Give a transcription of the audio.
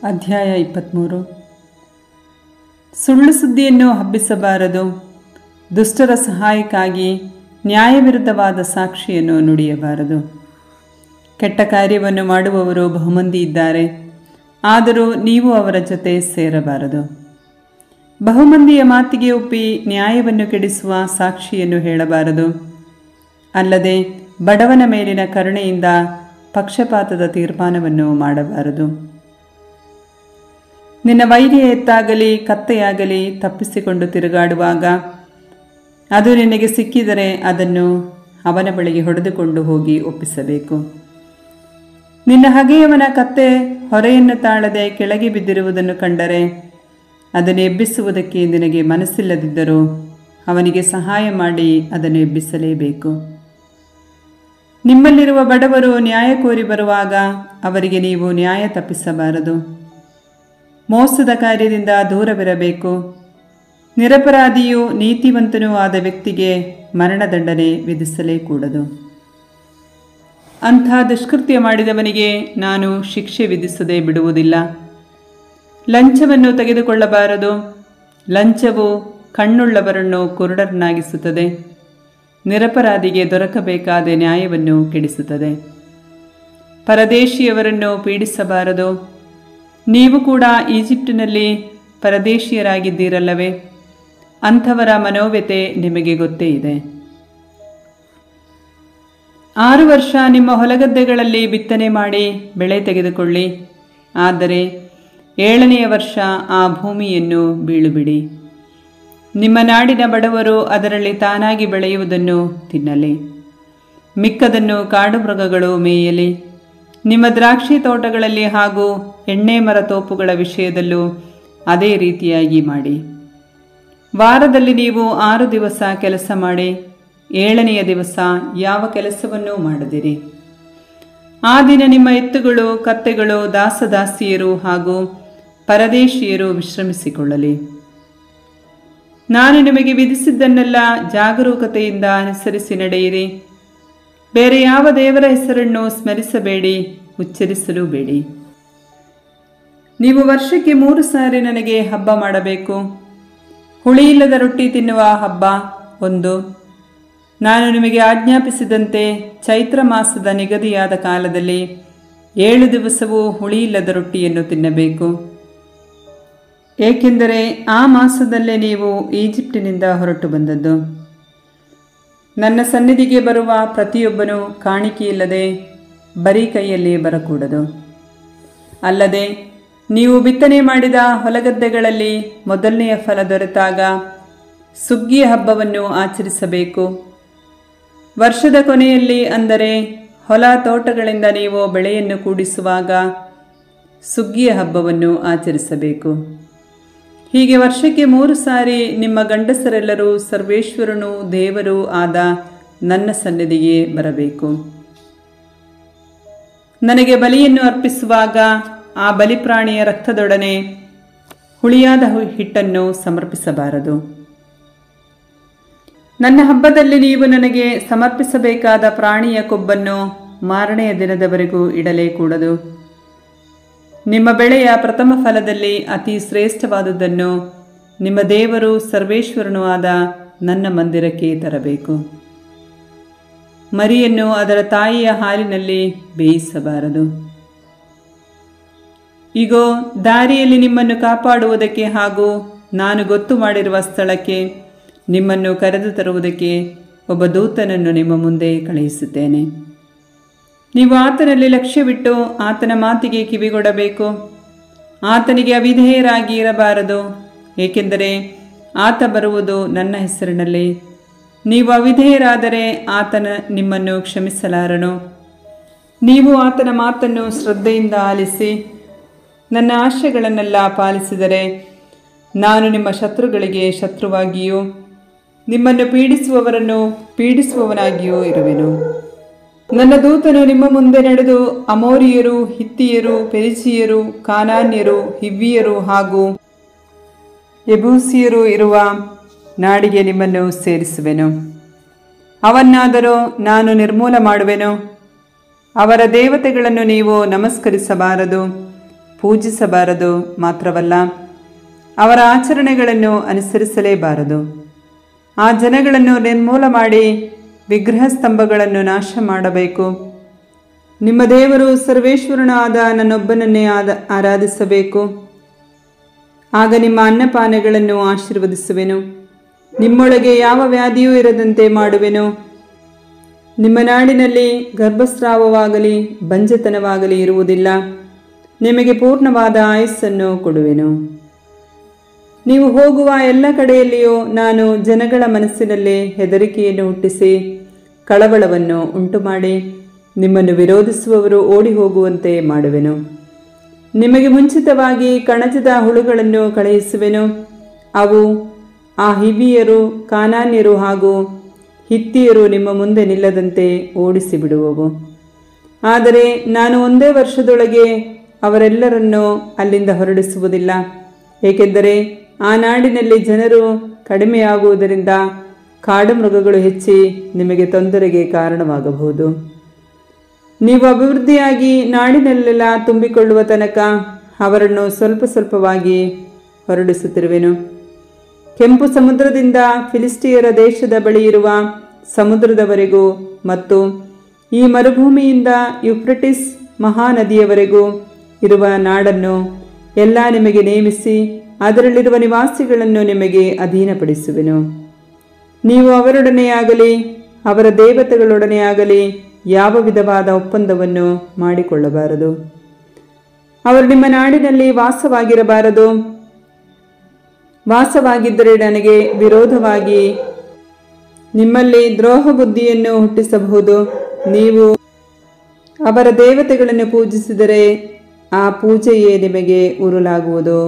ಅಧ್ಯಾಯ 23. ಸುಳ್ಳು ಸುದ್ದಿಯನ್ನು ಹಬ್ಬಿಸಬಾರದು. ದುಷ್ಟರ ಸಹಾಯಕ್ಕಾಗಿ ನ್ಯಾಯವಿರುದ್ಧವಾದ ಸಾಕ್ಷಿಯನ್ನು ನುಡಿಯಬಾರದು. ಕೆಟ್ಟ ಕಾರ್ಯವನ್ನು ಮಾಡುವವರು ಬಹುಮಂದಿ ಇದ್ದಾರೆ, ಆದರೂ ನೀವು ಅವರ ಜೊತೆ ಸೇರಬಾರದು. ಬಹುಮಂದಿಯ ಮಾತಿಗೆ ಒಪ್ಪಿ ನ್ಯಾಯವನ್ನು ಕೆಡಿಸುವ ಸಾಕ್ಷಿಯನ್ನು ಹೇಳಬಾರದು. ಅಲ್ಲದೆ ಬಡವನ ಮೇಲಿನ ಕರುಣೆಯಿಂದ ಪಕ್ಷಪಾತದ ತೀರ್ಮಾನವನ್ನು ಮಾಡಬಾರದು. ನಿನ್ನ ವೈರಿಯ ಎತ್ತಾಗಲಿ ಕತ್ತೆಯಾಗಲಿ ತಪ್ಪಿಸಿಕೊಂಡು ತಿರುಗಾಡುವಾಗ ಅದು ನಿನಗೆ ಸಿಕ್ಕಿದರೆ ಅದನ್ನು ಅವನ ಬಳಿಗೆ ಹೊಡೆದುಕೊಂಡು ಹೋಗಿ ಒಪ್ಪಿಸಬೇಕು. ನಿನ್ನ ಹಗೆಯವನ ಕತ್ತೆ ಹೊರೆಯನ್ನು ತಾಳದೆ ಕೆಳಗೆ ಬಿದ್ದಿರುವುದನ್ನು ಕಂಡರೆ ಅದನ್ನು ಎಬ್ಬಿಸುವುದಕ್ಕೆ ನಿನಗೆ ಮನಸ್ಸಿಲ್ಲದಿದ್ದರೂ ಅವನಿಗೆ ಸಹಾಯ ಮಾಡಿ ಅದನ್ನು ಎಬ್ಬಿಸಲೇಬೇಕು. ನಿಮ್ಮಲ್ಲಿರುವ ಬಡವರು ನ್ಯಾಯ ಕೋರಿ ಬರುವಾಗ ಅವರಿಗೆ ನೀವು ನ್ಯಾಯ ತಪ್ಪಿಸಬಾರದು. ಮೋಸದ ಕಾರ್ಯದಿಂದ ದೂರವಿರಬೇಕು. ನಿರಪರಾಧಿಯೂ ನೀತಿವಂತನೂ ಆದ ವ್ಯಕ್ತಿಗೆ ಮರಣದಂಡನೆ ವಿಧಿಸಲೇ ಕೂಡದು. ಅಂಥ ದುಷ್ಕೃತ್ಯ ಮಾಡಿದವನಿಗೆ ನಾನು ಶಿಕ್ಷೆ ವಿಧಿಸದೆ ಬಿಡುವುದಿಲ್ಲ. ಲಂಚವನ್ನು ತೆಗೆದುಕೊಳ್ಳಬಾರದು. ಲಂಚವು ಕಣ್ಣುಳ್ಳವರನ್ನು ಕುರುಡರನ್ನಾಗಿಸುತ್ತದೆ. ನಿರಪರಾಧಿಗೆ ದೊರಕಬೇಕಾದ ನ್ಯಾಯವನ್ನು ಕೆಡಿಸುತ್ತದೆ. ಪರದೇಶಿಯವರನ್ನು ಪೀಡಿಸಬಾರದು. ನೀವು ಕೂಡ ಈಜಿಪ್ಟಿನಲ್ಲಿ ಪರದೇಶಿಯರಾಗಿದ್ದೀರಲ್ಲವೇ? ಅಂಥವರ ಮನೋವ್ಯತೆ ನಿಮಗೆ ಗೊತ್ತೇ ಇದೆ. 6 ವರ್ಷ ನಿಮ್ಮ ಹೊಲಗದ್ದೆಗಳಲ್ಲಿ ಬಿತ್ತನೆ ಮಾಡಿ ಬೆಳೆ ತೆಗೆದುಕೊಳ್ಳಿ. ಆದರೆ 7ನೆಯ ವರ್ಷ ಆ ಭೂಮಿಯನ್ನು ಬೀಳುಬಿಡಿ. ನಿಮ್ಮ ನಾಡಿನ ಬಡವರು ಅದರಲ್ಲಿ ತಾನಾಗಿ ಬೆಳೆಯುವುದನ್ನು ತಿನ್ನಲಿ. ಮಿಕ್ಕದನ್ನು ಕಾಡು ಮೃಗಗಳು ಮೇಯಲಿ. ನಿಮ್ಮ ದ್ರಾಕ್ಷಿ ತೋಟಗಳಲ್ಲಿ ಹಾಗೂ ಎಣ್ಣೆ ಮರ ತೋಪುಗಳ ವಿಷಯದಲ್ಲೂ ಅದೇ ರೀತಿಯಾಗಿ ಮಾಡಿ. ವಾರದಲ್ಲಿ ನೀವು 6 ದಿವಸ ಕೆಲಸ ಮಾಡಿ 7ನೆಯ ದಿವಸ ಯಾವ ಕೆಲಸವನ್ನೂ ಮಾಡದಿರಿ. ಆ ದಿನ ನಿಮ್ಮ ಎತ್ತುಗಳು, ಕತ್ತೆಗಳು, ದಾಸದಾಸಿಯರು ಹಾಗೂ ಪರದೇಶಿಯರು ವಿಶ್ರಮಿಸಿಕೊಳ್ಳಲಿ. ನಾನು ನಿಮಗೆ ವಿಧಿಸಿದ್ದನ್ನೆಲ್ಲ ಜಾಗರೂಕತೆಯಿಂದ ಅನುಸರಿಸಿ ನಡೆಯಿರಿ. ಬೇರೆ ಯಾವ ದೇವರ ಹೆಸರನ್ನು ಸ್ಮರಿಸಬೇಡಿ, ಉಚ್ಚರಿಸಲೂ ಬೇಡಿ. ನೀವು ವರ್ಷಕ್ಕೆ 3 ಸಾರಿ ನನಗೆ ಹಬ್ಬ ಮಾಡಬೇಕು. ಹುಳಿಯಿಲ್ಲದ ರೊಟ್ಟಿ ತಿನ್ನುವ ಹಬ್ಬ ಒಂದು. ನಾನು ನಿಮಗೆ ಆಜ್ಞಾಪಿಸಿದಂತೆ ಚೈತ್ರ ಮಾಸದ ನಿಗದಿಯಾದ ಕಾಲದಲ್ಲಿ 7 ದಿವಸವೂ ಹುಳಿಯಿಲ್ಲದ ರೊಟ್ಟಿಯನ್ನು ತಿನ್ನಬೇಕು. ಏಕೆಂದರೆ ಆ ಮಾಸದಲ್ಲೇ ನೀವು ಈಜಿಪ್ಟಿನಿಂದ ಹೊರಟು ಬಂದದ್ದು. ನನ್ನ ಸನ್ನಿಧಿಗೆ ಬರುವ ಪ್ರತಿಯೊಬ್ಬನೂ ಕಾಣಿಕೆಯಿಲ್ಲದೆ ಬರೀ ಕೈಯಲ್ಲಿ ಬರಕೂಡದು. ಅಲ್ಲದೆ ನೀವು ಬಿತ್ತನೆ ಮಾಡಿದ ಹೊಲಗದ್ದೆಗಳಲ್ಲಿ ಮೊದಲನೆಯ ಫಲ ದೊರೆತಾಗ ಸುಗ್ಗಿಯ ಹಬ್ಬವನ್ನು ಆಚರಿಸಬೇಕು. ವರ್ಷದ ಕೊನೆಯಲ್ಲಿ, ಅಂದರೆ ಹೊಲ ತೋಟಗಳಿಂದ ನೀವು ಬೆಳೆಯನ್ನು ಕೂಡಿಸುವಾಗ ಸುಗ್ಗಿಯ ಹಬ್ಬವನ್ನು ಆಚರಿಸಬೇಕು. ಹೀಗೆ ವರ್ಷಕ್ಕೆ 3 ಸಾರಿ ನಿಮ್ಮ ಗಂಡಸರೆಲ್ಲರೂ ಸರ್ವೇಶ್ವರನೂ ದೇವರೂ ಆದ ನನ್ನ ಸನ್ನಿಧಿಗೆ ಬರಬೇಕು. ನನಗೆ ಬಲಿಯನ್ನು ಅರ್ಪಿಸುವಾಗ ಆ ಬಲಿಪ್ರಾಣಿಯ ರಕ್ತದೊಡನೆ ಹುಳಿಯಾದ ಹಿಟ್ಟನ್ನು ಸಮರ್ಪಿಸಬಾರದು. ನನ್ನ ಹಬ್ಬದಲ್ಲಿ ನೀವು ನನಗೆ ಸಮರ್ಪಿಸಬೇಕಾದ ಪ್ರಾಣಿಯ ಕೊಬ್ಬನ್ನು ಮಾರನೆಯ ದಿನದವರೆಗೂ ಇಡಲೇ ಕೂಡದು. ನಿಮ್ಮ ಬೆಳೆಯ ಪ್ರಥಮ ಫಲದಲ್ಲಿ ಅತಿ ಶ್ರೇಷ್ಠವಾದುದನ್ನು ನಿಮ್ಮ ದೇವರು ಸರ್ವೇಶ್ವರನೂ ಆದ ನನ್ನ ಮಂದಿರಕ್ಕೆ ತರಬೇಕು. ಮರಿಯನ್ನು ಅದರ ತಾಯಿಯ ಹಾಲಿನಲ್ಲಿ ಬೇಯಿಸಬಾರದು. ಇಗೋ, ದಾರಿಯಲ್ಲಿ ನಿಮ್ಮನ್ನು ಕಾಪಾಡುವುದಕ್ಕೆ ಹಾಗೂ ನಾನು ಗೊತ್ತು ಮಾಡಿರುವ ಸ್ಥಳಕ್ಕೆ ನಿಮ್ಮನ್ನು ಕರೆದು ತರುವುದಕ್ಕೆ ಒಬ್ಬ ದೂತನನ್ನು ನಿಮ್ಮ ಮುಂದೆ ಕಳುಹಿಸುತ್ತೇನೆ. ನೀವು ಆತನಲ್ಲಿ ಲಕ್ಷ್ಯವಿಟ್ಟು ಆತನ ಮಾತಿಗೆ ಕಿವಿಗೊಡಬೇಕು. ಆತನಿಗೆ ಅವಿಧೇಯರಾಗಿ ಇರಬಾರದು, ಏಕೆಂದರೆ ಆತ ಬರುವುದು ನನ್ನ ಹೆಸರಿನಲ್ಲಿ. ನೀವು ಅವಿಧೇಯರಾದರೆ ಆತನ ನಿಮ್ಮನ್ನು ಕ್ಷಮಿಸಲಾರನು. ನೀವು ಆತನ ಮಾತನ್ನು ಶ್ರದ್ಧೆಯಿಂದ ಆಲಿಸಿ ನನ್ನ ಆಶಯಗಳನ್ನೆಲ್ಲ ಪಾಲಿಸಿದರೆ ನಾನು ನಿಮ್ಮ ಶತ್ರುಗಳಿಗೆ ಶತ್ರುವಾಗಿಯೂ ನಿಮ್ಮನ್ನು ಪೀಡಿಸುವವರನ್ನು ಪೀಡಿಸುವವನಾಗಿಯೂ ಇರುವೆನು. ನನ್ನ ದೂತನು ನಿಮ್ಮ ಮುಂದೆ ನಡೆದು ಅಮೋರಿಯರು, ಹಿತ್ತಿಯರು, ಪೆರಿಜಿಯರು, ಕಾನಾನ್ಯರು, ಹಿವ್ವಿಯರು ಹಾಗೂ ಯೆಬೂಸಿಯರು ಇರುವ ನಾಡಿಗೆ ನಿಮ್ಮನ್ನು ಸೇರಿಸುವೆನು. ಅವನ್ನಾದರೂ ನಾನು ನಿರ್ಮೂಲ ಮಾಡುವೆನು. ಅವರ ದೇವತೆಗಳನ್ನು ನೀವು ನಮಸ್ಕರಿಸಬಾರದು. ಪೂಜಿಸಬಾರದು ಮಾತ್ರವಲ್ಲ, ಅವರ ಆಚರಣೆಗಳನ್ನು ಅನುಸರಿಸಲೇಬಾರದು. ಆ ಜನಗಳನ್ನು ನಿರ್ಮೂಲ ಮಾಡಿ ವಿಗ್ರಹ ಸ್ತಂಭಗಳನ್ನು ನಾಶ ಮಾಡಬೇಕು. ನಿಮ್ಮ ದೇವರು ಸರ್ವೇಶ್ವರನಾದ ನನ್ನೊಬ್ಬನನ್ನೇ ಆರಾಧಿಸಬೇಕು. ಆಗ ನಿಮ್ಮ ಅನ್ನಪಾನಗಳನ್ನು ಆಶೀರ್ವದಿಸುವೆನು. ನಿಮ್ಮೊಳಗೆ ಯಾವ ವ್ಯಾಧಿಯೂ ಇರದಂತೆ ಮಾಡುವೆನು. ನಿಮ್ಮ ನಾಡಿನಲ್ಲಿ ಗರ್ಭಸ್ರಾವವಾಗಲಿ ಬಂಜತನವಾಗಲಿ ಇರುವುದಿಲ್ಲ. ನಿಮಗೆ ಪೂರ್ಣವಾದ ಆಯುಸ್ಸನ್ನು ಕೊಡುವೆನು. ನೀವು ಹೋಗುವ ಎಲ್ಲ ಕಡೆಯಲ್ಲಿಯೂ ನಾನು ಜನಗಳ ಮನಸ್ಸಿನಲ್ಲಿ ಹೆದರಿಕೆಯನ್ನು ಹುಟ್ಟಿಸಿ ಕಳವಳವನ್ನು ಉಂಟುಮಾಡಿ ನಿಮ್ಮನ್ನು ವಿರೋಧಿಸುವವರು ಓಡಿ ಹೋಗುವಂತೆ ಮಾಡುವೆನು. ನಿಮಗೆ ಮುಂಚಿತವಾಗಿ ಕಣಜದ ಹುಳುಗಳನ್ನು ಕಳುಹಿಸುವೆನು. ಅವು ಆ ಹಿವಿಯರು, ಕಾನಾನ್ಯರು ಹಾಗೂ ಹಿತ್ತಿಯರು ನಿಮ್ಮ ಮುಂದೆ ನಿಲ್ಲದಂತೆ ಓಡಿಸಿಬಿಡುವವು. ಆದರೆ ನಾನು ಒಂದೇ ವರ್ಷದೊಳಗೆ ಅವರೆಲ್ಲರನ್ನೂ ಅಲ್ಲಿಂದ ಹೊರಡಿಸುವುದಿಲ್ಲ. ಏಕೆಂದರೆ ಆ ನಾಡಿನಲ್ಲಿ ಜನರು ಕಡಿಮೆಯಾಗುವುದರಿಂದ ಕಾಡು ಮೃಗಗಳು ಹೆಚ್ಚಿ ನಿಮಗೆ ತೊಂದರೆಗೆ ಕಾರಣವಾಗಬಹುದು. ನೀವು ಅಭಿವೃದ್ಧಿಯಾಗಿ ನಾಡಿನಲ್ಲೆಲ್ಲ ತುಂಬಿಕೊಳ್ಳುವ ತನಕ ಅವರನ್ನು ಸ್ವಲ್ಪ ಸ್ವಲ್ಪವಾಗಿ ಹೊರಡಿಸುತ್ತಿರುವೆನು. ಕೆಂಪು ಸಮುದ್ರದಿಂದ ಫಿಲಿಸ್ಟಿಯರ ದೇಶದ ಬಳಿ ಇರುವ ಸಮುದ್ರದವರೆಗೂ ಮತ್ತು ಈ ಮರುಭೂಮಿಯಿಂದ ಯುಫ್ರಟಿಸ್ ಮಹಾನದಿಯವರೆಗೂ ಇರುವ ನಾಡನ್ನು ಎಲ್ಲ ನಿಮಗೆ ನೇಮಿಸಿ ಅದರಲ್ಲಿರುವ ನಿವಾಸಿಗಳನ್ನು ನಿಮಗೆ ಅಧೀನಪಡಿಸುವೆನು. ನೀವು ಅವರೊಡನೆಯಾಗಲಿ ಅವರ ದೇವತೆಗಳೊಡನೆಯಾಗಲಿ ಯಾವ ವಿಧವಾದ ಒಪ್ಪಂದವನ್ನು ಮಾಡಿಕೊಳ್ಳಬಾರದು. ಅವರು ನಿಮ್ಮ ನಾಡಿನಲ್ಲಿ ವಾಸವಾಗಿರಬಾರದು. ವಾಸವಾಗಿದ್ದರೆ ನನಗೆ ವಿರೋಧವಾಗಿ ನಿಮ್ಮಲ್ಲಿ ದ್ರೋಹ ಬುದ್ಧಿಯನ್ನು ಹುಟ್ಟಿಸಬಹುದು. ನೀವು ಅವರ ದೇವತೆಗಳನ್ನು ಪೂಜಿಸಿದರೆ ಆ ಪೂಜೆಯೇ ನಿಮಗೆ ಉರುಲಾಗುವುದು.